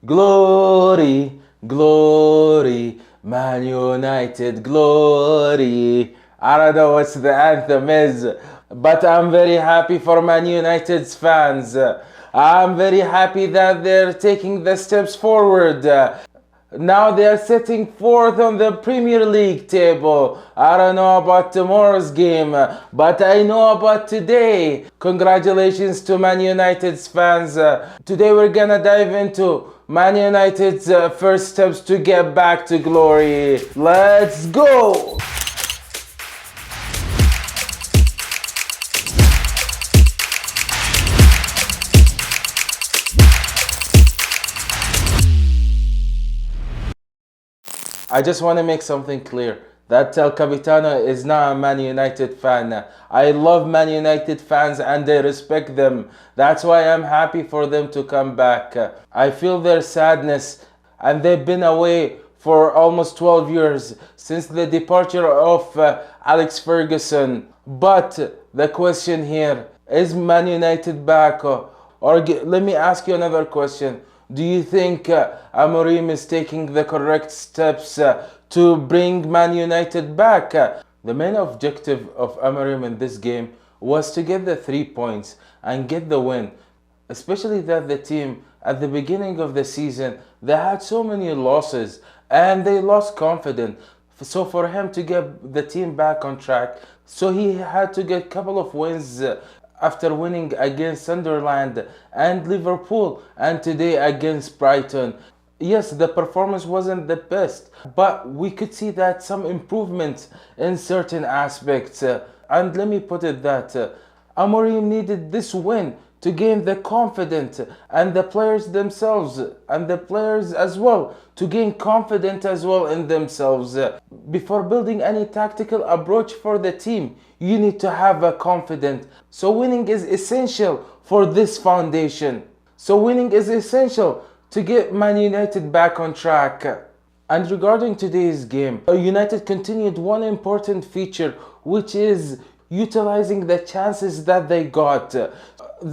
Glory, glory, Man United, glory. I don't know what the anthem is, but I'm very happy for Man United's fans. I'm very happy that they're taking the steps forward. Now they are sitting fourth on the Premier League table. I don't know about tomorrow's game, but I know about today. Congratulations to Man United's fans. Today we're gonna dive into Man United's first steps to get back to glory. Let's go! I just want to make something clear that El Capitano is not a Man United fan. I love Man United fans and I respect them. That's why I'm happy for them to come back. I feel their sadness, and they've been away for almost 12 years since the departure of Alex Ferguson. But the question here is Man United back? Let me ask you another question. Do you think Amorim is taking the correct steps to bring Man United back? The main objective of Amorim in this game was to get the 3 points and get the win. Especially that the team at the beginning of the season, they had so many losses and they lost confidence. So for him to get the team back on track, so he had to get a couple of wins after winning against Sunderland and Liverpool, and today against Brighton. Yes, the performance wasn't the best, but we could see that some improvements in certain aspects. And let me put it that Amorim needed this win to gain the confidence, and the players themselves and the players as well to gain confidence as well in themselves. Before building any tactical approach for the team, you need to have a confidence. So winning is essential for this foundation. So winning is essential to get Man United back on track. And regarding today's game, United continued one important feature, which is utilizing the chances that they got.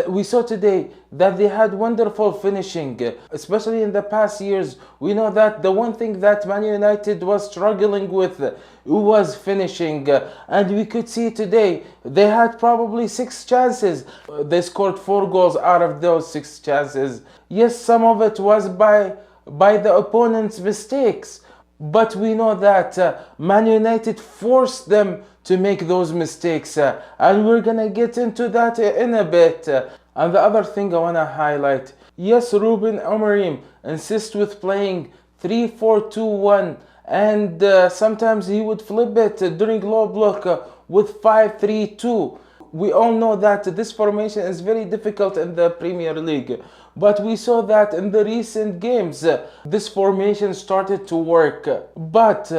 We saw today that they had wonderful finishing, especially in the past years. We know that the one thing that Man United was struggling with was finishing, and we could see today they had probably 6 chances. They scored 4 goals out of those 6 chances. Yes, some of it was by the opponent's mistakes, but we know that Man United forced them to make those mistakes, and we're gonna get into that in a bit. And the other thing I want to highlight, yes, Ruben Amorim insists with playing 3-4-2-1, and sometimes he would flip it during low block with 5-3-2. We all know that this formation is very difficult in the Premier League, but we saw that in the recent games this formation started to work. But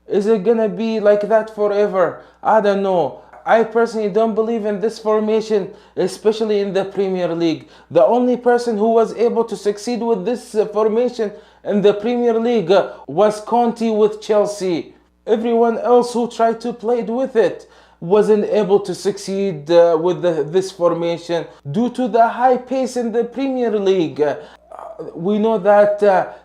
is it gonna be like that forever? I don't know. I personally don't believe in this formation, especially in the Premier League. The only person who was able to succeed with this formation in the Premier League was Conte with Chelsea. Everyone else who tried to play with it wasn't able to succeed with this formation due to the high pace in the Premier League. We know that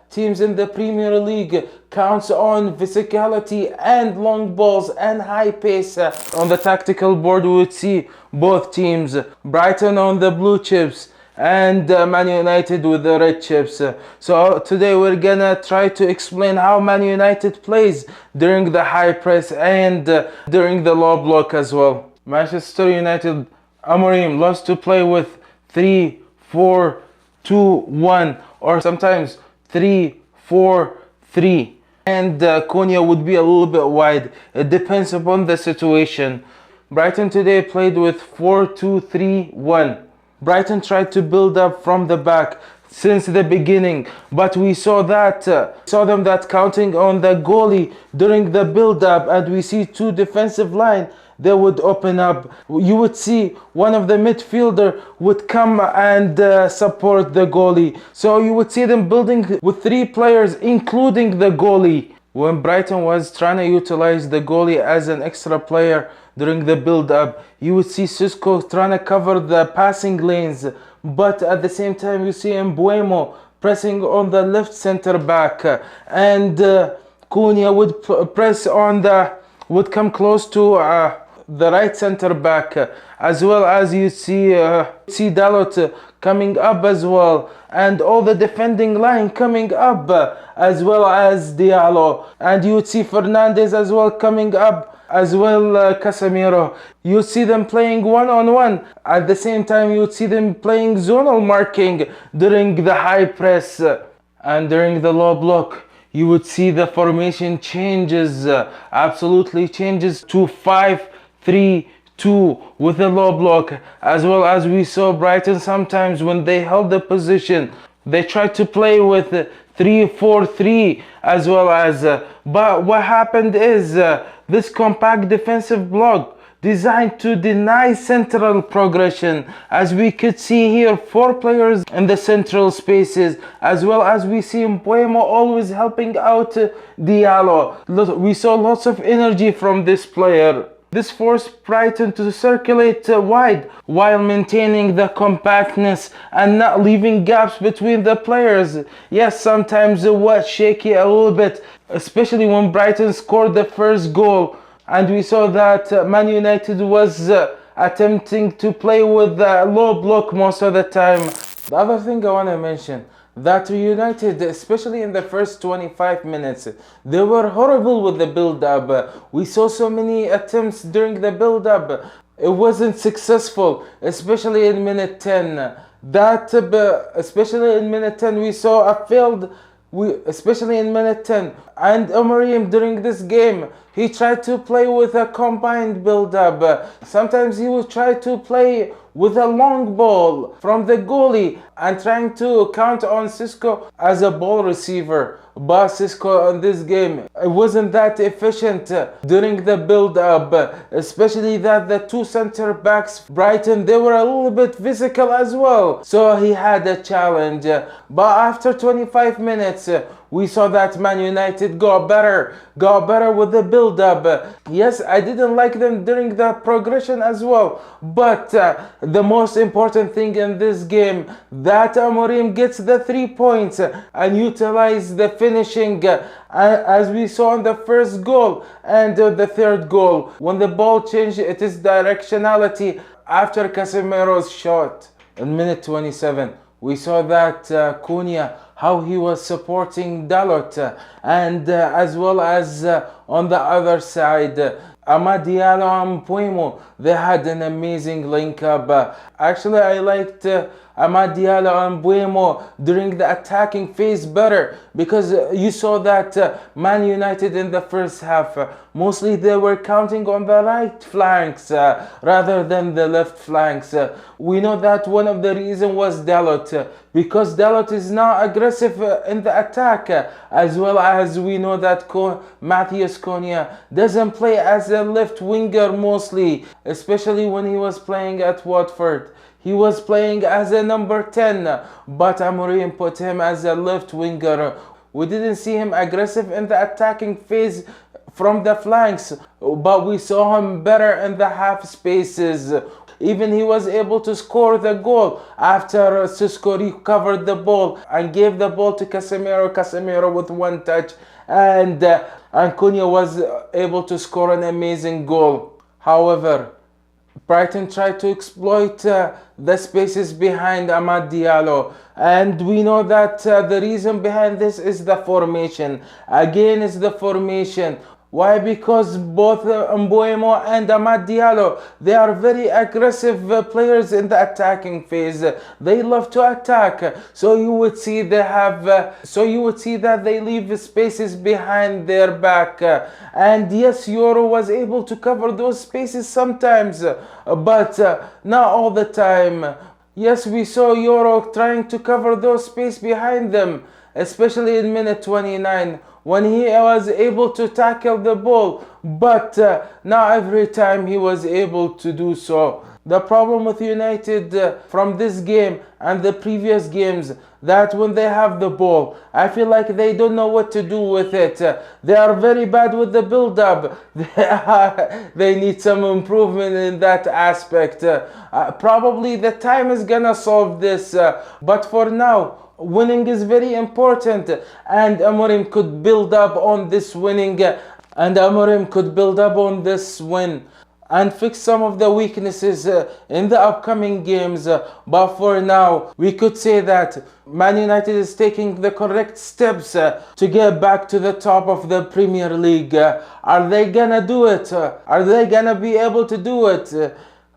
teams in the Premier League counts on physicality and long balls and high pace. On the tactical board, we would see both teams, Brighton on the blue chips and Man United with the red chips. So today we're gonna try to explain how Man United plays during the high press and during the low block as well. Manchester United, Amorim loves to play with 3-4-2-1 or sometimes 3-4-3, and Cunha would be a little bit wide. It depends upon the situation. Brighton today played with 4-2-3-1. Brighton tried to build up from the back since the beginning, but we saw them counting on the goalie during the build up, and we see 2 defensive line. They would open up. You would see one of the midfielder would come and support the goalie. So you would see them building with 3 players, including the goalie. When Brighton was trying to utilize the goalie as an extra player during the build-up, you would see Sisco trying to cover the passing lanes, but at the same time you see Mbeumo pressing on the left center back, and Cunha would press on would come close to the right center back, as well as you see Dalot coming up as well, and all the defending line coming up, as well as Diallo, and you would see Fernandes as well coming up, as well Casemiro. You see them playing one-on-one. At the same time, you would see them playing zonal marking during the high press and during the low block. You would see the formation changes, absolutely changes to 5-3-2 with a low block, as well as we saw Brighton sometimes when they held the position, they tried to play with 3-4-3 as well as, but what happened is this compact defensive block designed to deny central progression, as we could see here 4 players in the central spaces, as well as we see Mbeumo always helping out Diallo. We saw lots of energy from this player. This forced Brighton to circulate wide while maintaining the compactness and not leaving gaps between the players. Yes, sometimes it was shaky a little bit, especially when Brighton scored the first goal. And we saw that Man United was attempting to play with the low block most of the time. The other thing I want to mention, that United, especially in the first 25 minutes, they were horrible with the build-up. We saw so many attempts during the build-up. It wasn't successful, especially in minute 10. Especially in minute 10, we saw a failed... especially in minute 10. And Amorim during this game, he tried to play with a combined build-up. Sometimes he would try to play with a long ball from the goalie and trying to count on Sisco as a ball receiver. But Sisco in this game, it wasn't that efficient during the build-up, especially that the 2 center backs, Brighton, they were a little bit physical as well. So he had a challenge. But after 25 minutes, we saw that Man United got better with the build-up. Yes, I didn't like them during the progression as well, but the most important thing in this game, that Amorim gets the 3 points and utilize the finishing, as we saw in the first goal and the third goal. When the ball changed, it is directionality after Casemiro's shot. In minute 27, we saw that Cunha, how he was supporting Dalot, and as well as on the other side, Amad Diallo and Mbeumo, they had an amazing link up. Actually, I liked Amad Diallo and Mbeumo during the attacking phase better, because you saw that Man United in the first half, mostly they were counting on the right flanks rather than the left flanks. We know that one of the reasons was Dalot, because Dalot is now aggressive in the attack, as well as we know that Matheus Cunha doesn't play as a left winger mostly, especially when he was playing at Watford. He was playing as a number 10, but Amorim put him as a left winger. We didn't see him aggressive in the attacking phase from the flanks, but we saw him better in the half spaces. Even he was able to score the goal after Sisco recovered the ball and gave the ball to Casemiro. Casemiro with one touch, and Cunha was able to score an amazing goal. However, Brighton tried to exploit the spaces behind Amad Diallo, and we know that the reason behind this is the formation. Again, it's the formation. Why? Because both Mbeumo and Amad Diallo, they are very aggressive players in the attacking phase. They love to attack. So you would see they have. You would see that they leave spaces behind their back. And yes, Euro was able to cover those spaces sometimes, but not all the time. Yes, we saw Euro trying to cover those space behind them, especially in minute 29. When he was able to tackle the ball, but not every time he was able to do so. The problem with United from this game and the previous games, that when they have the ball, I feel like they don't know what to do with it. They are very bad with the build-up. They need some improvement in that aspect. Probably the time is gonna solve this, but for now, winning is very important, and Amorim could build up on this winning, and Amorim could build up on this win and fix some of the weaknesses in the upcoming games. But for now, we could say that Man United is taking the correct steps to get back to the top of the Premier League. Are they gonna do it? Are they gonna be able to do it?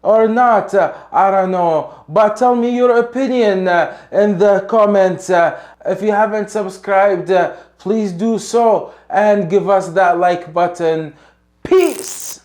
Or not? I don't know. But tell me your opinion in the comments. If you haven't subscribed, please do so and give us that like button. Peace!